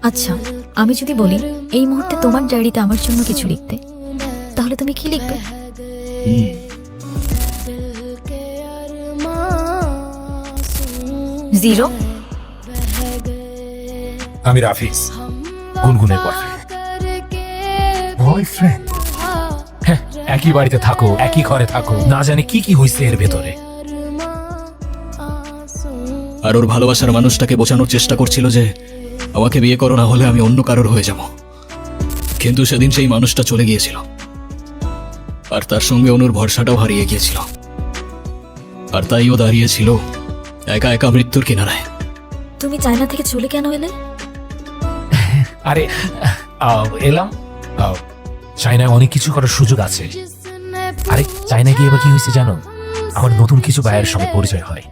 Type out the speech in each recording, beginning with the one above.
আচ্ছা, আমি যদি বলি এই মুহূর্তে তোমার ডায়েরিতে আমার জন্য কিছু লিখতে, তাহলে তুমি কি লিখবে? জিরো। আমি রাফিজ, গুনগুনের বয়ফ্রেন্ড। বয়ফ্রেন্ড? হ্যাঁ, একই বাড়িতে থাকো, একই ঘরে থাকো, না জানি কি কি হয়েছে এর ভেতরে। আর ওর ভালোবাসার মানুষটাকে বোঝানোর চেষ্টা করছিল যে আমাকে বিয়ে করো, না হলে আমি অন্য কারোর হয়ে যাব। কিন্তু সেদিন সেই মানুষটা চলে গিয়েছিল, আর তার সঙ্গে অনুর ভরসাটাও হারিয়ে গিয়েছিল। আর তাই ও দাঁড়িয়েছিল একা একা মৃত্যুর কিনারায়। তুমি চায়না থেকে চলে কেন এলে? আরে এলাম, চায়নায় অনেক কিছু করার সুযোগ আছে। আরে চায়নায় গিয়ে এবার কি হয়েছে জানো? আমার নতুন কিছু বায়ের সঙ্গে পরিচয় হয়।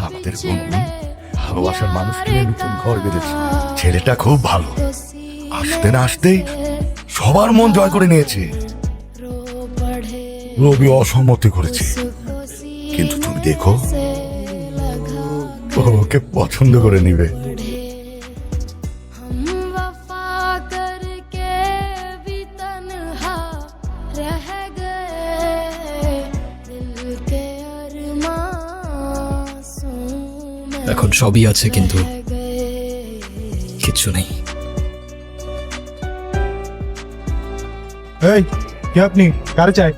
আমাদের গুনগুন ভালোবাসার মানুষকে নিয়ে নতুন ঘর বেঁধেছে। ছেলেটা খুব ভালো, আসতে না আসতেই সবার মন জয় করে নিয়েছে। রবি অসম্মতি করেছে, কিন্তু তুমি দেখো ও ওকে পছন্দ করে নিবে। এখন সবই আছে, কিন্তু কিচ্ছু নেই। এই কে আপনি? কারে চাই?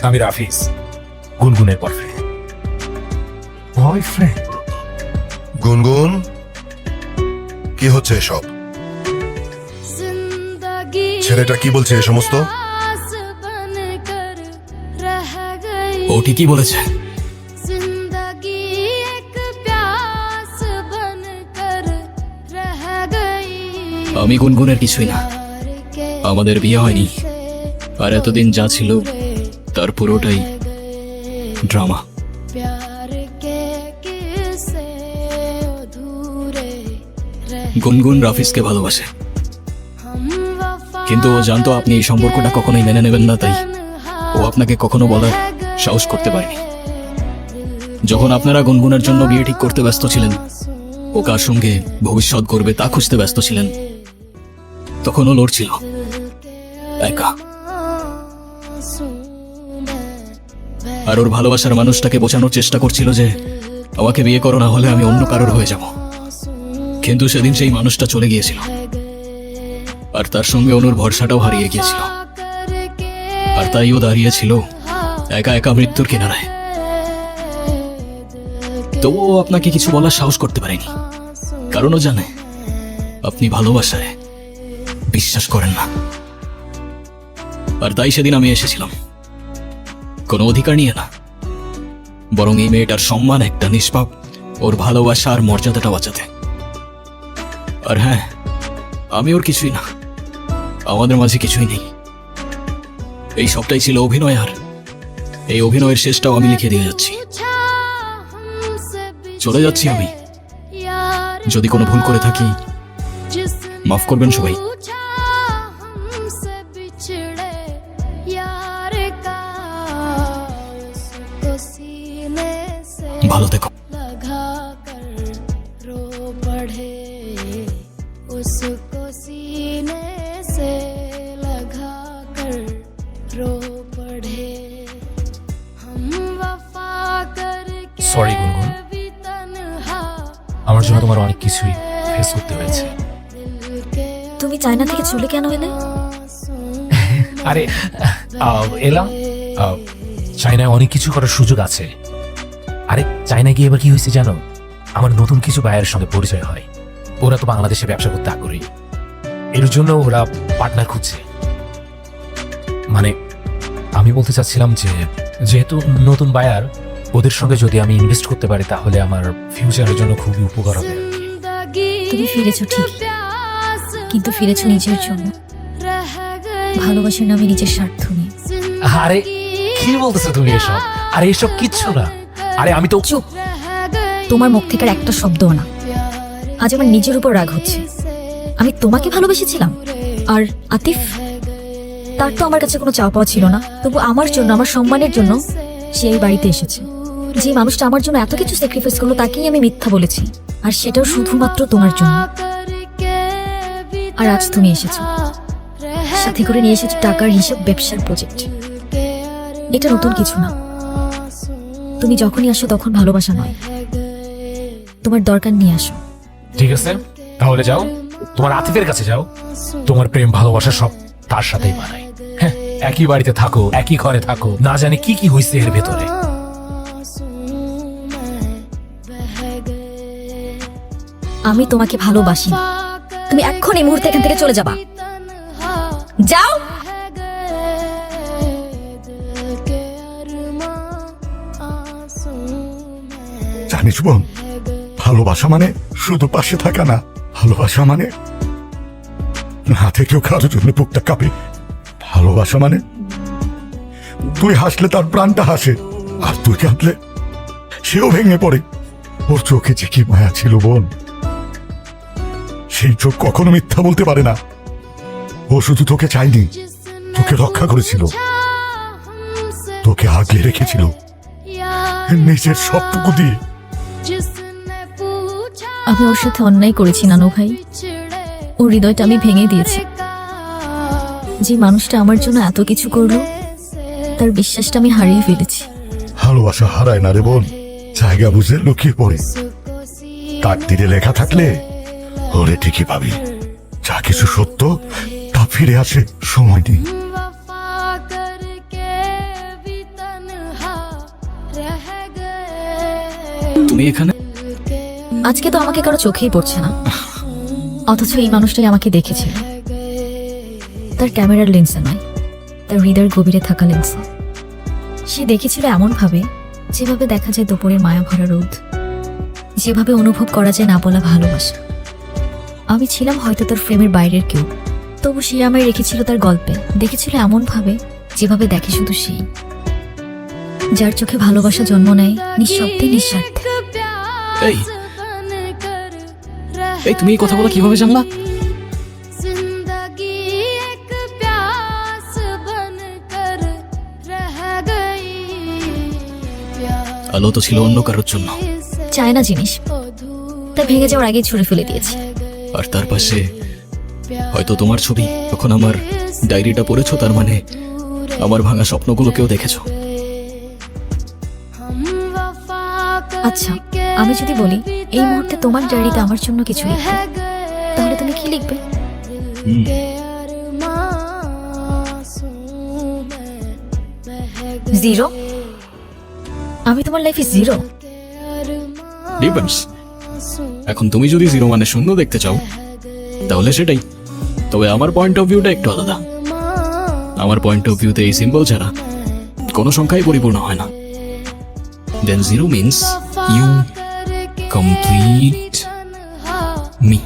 আমি রাফিজ, গুনগুনের বয়ফ্রেন্ড। বয়ফ্রেন্ড? গুনগুন, কি হচ্ছে এসব? ছেলেটা কি বলছে এ সমস্ত? ও ঠিকই বলেছে। আমি গুনগুনের কিছুই না, আমাদের বিয়ে হয়নি। আর এতদিন যা ছিল তার পুরোটাই ড্রামা। গুনগুন রাফিজকে ভালোবাসে, কিন্তু ও জানতো আপনি এই সম্পর্কটা কখনোই মেনে নেবেন না, তাই ও আপনাকে কখনো বলার সাহস করতে পারেনি। যখন আপনারা গুনগুনের জন্য বিয়ে ঠিক করতে ব্যস্ত ছিলেন, ও কার সঙ্গে ভবিষ্যৎ করবে তা খুঁজতে ব্যস্ত ছিলেন, তখন ও লড়ছিল একা। আর ওর ভালোবাসার মানুষটাকে বোঝানোর চেষ্টা করছিল যে আমাকে বিয়ে করো, না হলে আমি অন্য কারোর হয়ে যাব। কিন্তু সেদিন সেই মানুষটা চলে গিয়েছিল, আর তার সঙ্গে অনুর ভরসাটাও হারিয়ে গিয়েছিল। আর তাই ও দাঁড়িয়েছিল একা একা মৃত্যুর কিনারায়। তবুও আপনাকে কিছু বলার সাহস করতে পারেনি, কারণ ও জানে আপনি ভালোবাসায় বিশ্বাস করেন না। আর তাই সেদিন আমি এসেছিলাম কোনো অধিকার নিয়ে না, বরং এই মেয়েটার সম্মান, একটা নিষ্পাপ ওর ভালোবাসা আর মর্যাদাটা বাঁচাতে। আর হ্যাঁ, আমি ওর কিছুই না, আমাদের মাঝে কিছুই নেই। এই সবটাই ছিল অভিনয়, আর এই অভিনয়ের শেষটাও আমি লিখে দিয়ে যাচ্ছি। চলে যাচ্ছি আমি। যদি কোনো ভুল করে থাকি মাফ করবেন সবাই। ভালো থেকো। সরি গুনগুন, আমার জন্য তোমার অনেক কিছুই ফেস করতে হয়েছে। তুমি চায়না থেকে চলে কেন এলে? আরে এলাম, চায়নায় অনেক কিছু করার সুযোগ আছে। আরে চায়নায় গিয়ে এবার কি হয়েছে জানো? আমার নতুন কিছু বায়ের সঙ্গে পরিচয় হয়। ওরা তো বাংলাদেশে ব্যবসা করতে আগ্রহী, এর জন্য ওরা পার্টনার খুঁজছে। মানে আমি বলতে চাচ্ছিলাম যে যেহেতু নতুন বায়ার, ওদের সঙ্গে যদি আমি ইনভেস্ট করতে পারি তাহলে আমার ফিউচারের জন্য খুবই উপকার হবে। তুমি ফিরেছো ঠিক, কিন্তু ফিরেছো নিজের জন্য, ভালোবাসার নামে নিজের স্বার্থ নিয়ে। আরে কি বলতেছো তুমি এসব? আরে এসব কিচ্ছু না। আরে আমি তো চুপ, তোমার মুখ থেকে আর একটা শব্দও না। আজ আমার নিজের উপর রাগ হচ্ছে। আমি তোমাকে ভালোবেসেছিলাম, আর আতিফ তার তো আমার কাছে কোনো চাওয়া পাওয়া ছিল না, তবু আমার জন্য, আমার সম্মানের জন্য সে এই বাড়িতে এসেছে। যে মানুষটা আমার জন্য এত কিছু স্যাক্রিফাইস করলো তাকেই আমি মিথ্যা বলেছি, আর সেটাও শুধুমাত্র তোমার জন্য। আর আজ তুমি এসেছো, সাথে করে নিয়ে এসেছো টাকার হিসাব, ব্যবসার প্রজেক্ট। এটা নতুন কিছু না। তুমি যখনই আসো তখন ভালোবাসা নয়, তোমার দরকার নিয়ে আসো। ঠিক আছে, তাহলে যাও, তোমার আতিফের কাছে যাও। তোমার প্রেম ভালোবাসা সব তার সাথেই মানায়। হ্যাঁ, একই বাড়িতে থাকো, একই ঘরে থাকো, না জানি কি কি হয়েছে এর ভেতরে। আমি তোমাকে ভালোবাসি না। তুমি এখন এই মুহূর্তে এখান থেকে চলে যাবা। যাও। জানিস বোন, ভালোবাসা মানে শুধু পাশে থাকা না, ভালোবাসা মানে না থেকেও কারোর জন্য বুকটা কাঁপে। ভালোবাসা মানে তুই হাসলে তার প্রাণটা হাসে, আর তুই কাঁদলে সেও ভেঙে পড়ে। ওর চোখে যে কি মায়া ছিল বোন, সেই চোখ কখনো মিথ্যা বলতে পারে না। ও শুধু তোকে চাইনি, তোকে রক্ষা করেছিল, তোকে আগলে রেখেছিল নিজের সবটুকু দিয়ে। আমি ওর সাথে অন্যায় করেছি নানু ভাই, ওর হৃদয়টা আমি ভেঙে দিয়েছি। যে মানুষটা আমার জন্য এত কিছু করলো, তার বিশ্বাসটা আমি হারিয়ে ফেলেছি। ভালোবাসা হারায় না রে বোন, জায়গা বুঝে লুকিয়ে পড়ে। তাকদিরে লেখা থাকলে ওরে ঠিকই পাবি। যা কিছু সত্য তা ফিরে আসে সময় নেই। তুমি এখানে? আজকে তো আমাকে কারো চোখেই পড়ছে না, অথচ এই মানুষটাই আমাকে দেখেছিল। তার ক্যামেরার লেন্সে নয়, তার হৃদয়ের গভীরে থাকা লেন্সে। সে দেখেছিল এমন ভাবে, যেভাবে দেখা যায় দুপুরের মায়া ভরা রোদ, যেভাবে অনুভব করা যায় না বলা ভালোবাসা। আমি ছিলাম হয়তো তার ফ্রেমের বাইরের কেউ, তবু সে আমায় রেখেছিল তার গল্পে। দেখেছিল এমন ভাবে, যেভাবে দেখে শুধু সেই, যার চোখে ভালোবাসা জন্ম নেয় নিঃশব্দে, নিঃস্বার্থে। এই এই তুমি এই কথা বলা কিভাবে জানলা? আলো তো ছিল অন্য কারোর জন্য, চায়না জিনিস, তা ভেঙে যাওয়ার আগেই ছুঁড়ে ফেলে দিয়েছি। আর তার পাশে হয়তো তোমার ছবি। যখন আমার ডায়েরিটা পড়েছো, তার মানে আমার ভাঙা স্বপ্নগুলোকেও দেখেছো। আচ্ছা, আমি যদি বলি এই মুহূর্তে তোমার ডায়েরিতে আমার জন্য কিছু লিখবে, তাহলে তুমি কি লিখবে? জিরো? আমি তোমার লাইফে জিরো? ডিপেন্ডস। এখন তুমি যদি জিরো মানে শূন্য দেখতে চাও, তাহলে সেটাই। তবে আমার পয়েন্ট অফ ভিউটা একটু আলাদা। আমার পয়েন্ট অফ ভিউতে এই সিম্বল ছাড়া কোনো সংখ্যাই পরিপূর্ণ হয় না। Then zero means you complete me.